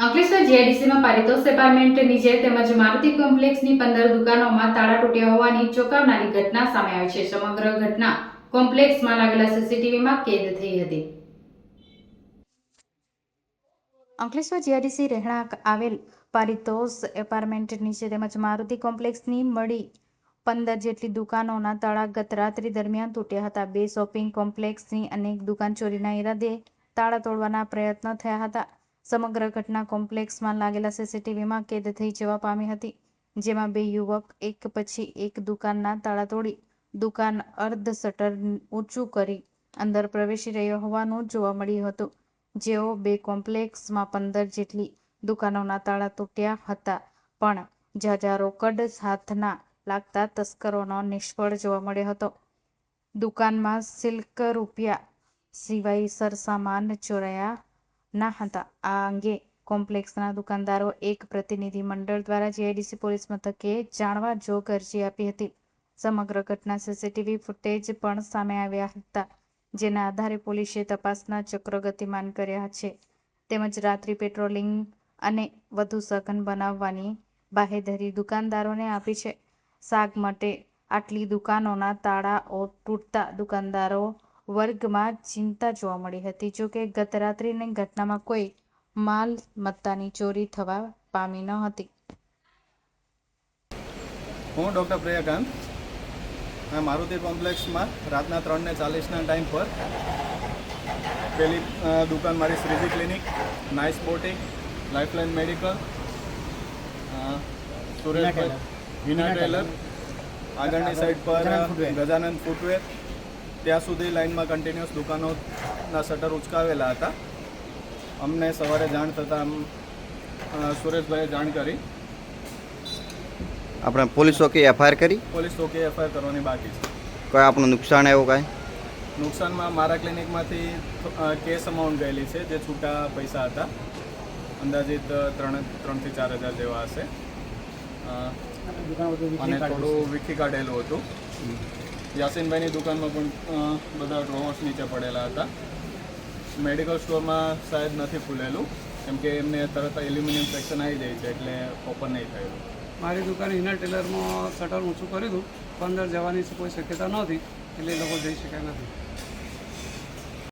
Ankleshwar જીઆઈડીસીમાં Paritosh apartment નીચે તેમજ મારુતિ કોમ્પ્લેક્સની 15 દુકાનોમાં તાળા તૂટ્યા હોવાની ચોંકાવનારી ઘટના સામે આવી છે. સમગ્ર ઘટના કોમ્પ્લેક્સમાં લાગેલા સીસીટીવીમાં કેદ થઈ હતી. અંકલેશ્વર જીઆઈડીસી રહેણાંક આવેલ પારિતોષ એપાર્ટમેન્ટ નીચે તેમજ મારુતિ કોમ્પ્લેક્સની મળી 15 જેટલી દુકાનોના તાળા ગત રાત્રિ દરમિયાન તૂટ્યા હતા. બે શોપિંગ કોમ્પ્લેક્સની અનેક દુકાન ચોરીના ઈરાદે તાળા તોડવાના પ્રયત્નો થયા હતા. સમગ્ર ઘટના કોમ્પ્લેક્સમાં લાગેલા સીસીટીવીમાં કેદ થઈ જવા પામી હતી, જેમાં બે યુવક એક પછી એક દુકાનના તાળા તોડી દુકાન અર્ધ શટર ઊંચું કરી અંદર પ્રવેશી રહ્યો હોવાનું જોવા મળ્યું હતું. જેઓ બે કોમ્પ્લેક્સમાં 15 જેટલી દુકાનોના તાળા તૂટ્યા હતા, પણ ઝાઝા રોકડ હાથ ના લાગતા તસ્કરોનો નિષ્ફળ જોવા મળ્યો હતો. દુકાનમાં સિલ્ક રૂપિયા સિવાય સરસામાન ચોરાયા ના હતા. આ અંગે કોમ્પ્લેક્સના દુકાનદારો એક પ્રતિનિધિ મંડળ દ્વારા જીઆઈડીસી પોલીસ મથકે જાણવા જોગ અરજી આપી હતી. સમગ્ર ઘટના સીસીટીવી ફૂટેજ પણ સામે આવ્યા હતા, જેના આધારે પોલીસે તપાસના ચક્રો ગતિમાન કર્યા છે, તેમજ રાત્રિ પેટ્રોલિંગ અને વધુ સઘન બનાવવાની બાહેધરી દુકાનદારોને આપી છે. શાક માટે આટલી દુકાનોના તાળાઓ તૂટતા દુકાનદારો વર્ગમાં ચિંતા જોવા મળી હતી. જોકે ગત રાત્રિની ઘટનામાં કોઈ માલ મત્તાની ચોરી થવા પામી ન હતી. હું ડૉક્ટર પ્રિયકાંત, મેં મારુતિ કોમ્પ્લેક્સમાં રાતના 3:40ના ટાઈમ પર પેલી દુકાન મારી Shriji clinic, nice boutique, lifeline medical, Suresh Hina tailor, આગળની સાઈડ પર ગજાનંદ ફૂટવેર, ત્યાં સુધી લાઇનમાં કન્ટિન્યુઅસ દુકાનોના શટર ઉચકાવેલા હતા. અમને સવારે જાણ થતાં સુરેશભાઈએ જાણ કરી. આપણે પોલીસ ચોકી એફઆઈઆર કરી? પોલીસ ચોકી એફઆઈઆર કરવાની બાકી છે. કોઈ આપણું નુકસાન એવું કાંઈ? નુકસાનમાં મારા ક્લિનિકમાંથી કેસ અમાઉન્ટ ગયેલી છે, જે છૂટા પૈસા હતા, અંદાજિત 3 થી 4 હજાર જેવા હશે, અને થોડું વીખી કાઢેલું હતું. યાસીનભાઈની દુકાનમાં પણ બધા ડ્રોવર્સ નીચે પડેલા હતા. મેડિકલ સ્ટોરમાં શાયદ નથી ખુલેલું, કેમ કે એમને તરત એલ્યુમિનિયમ સેક્શન આવી જાય છે, એટલે ઓપન નહીં થયેલું. મારી દુકાન હિના ટેલરમાં શટર ઊંચું કર્યું હતું, અંદર જવાની કોઈ શક્યતા નહોતી, એટલે લોકો જઈ શક્યા નથી.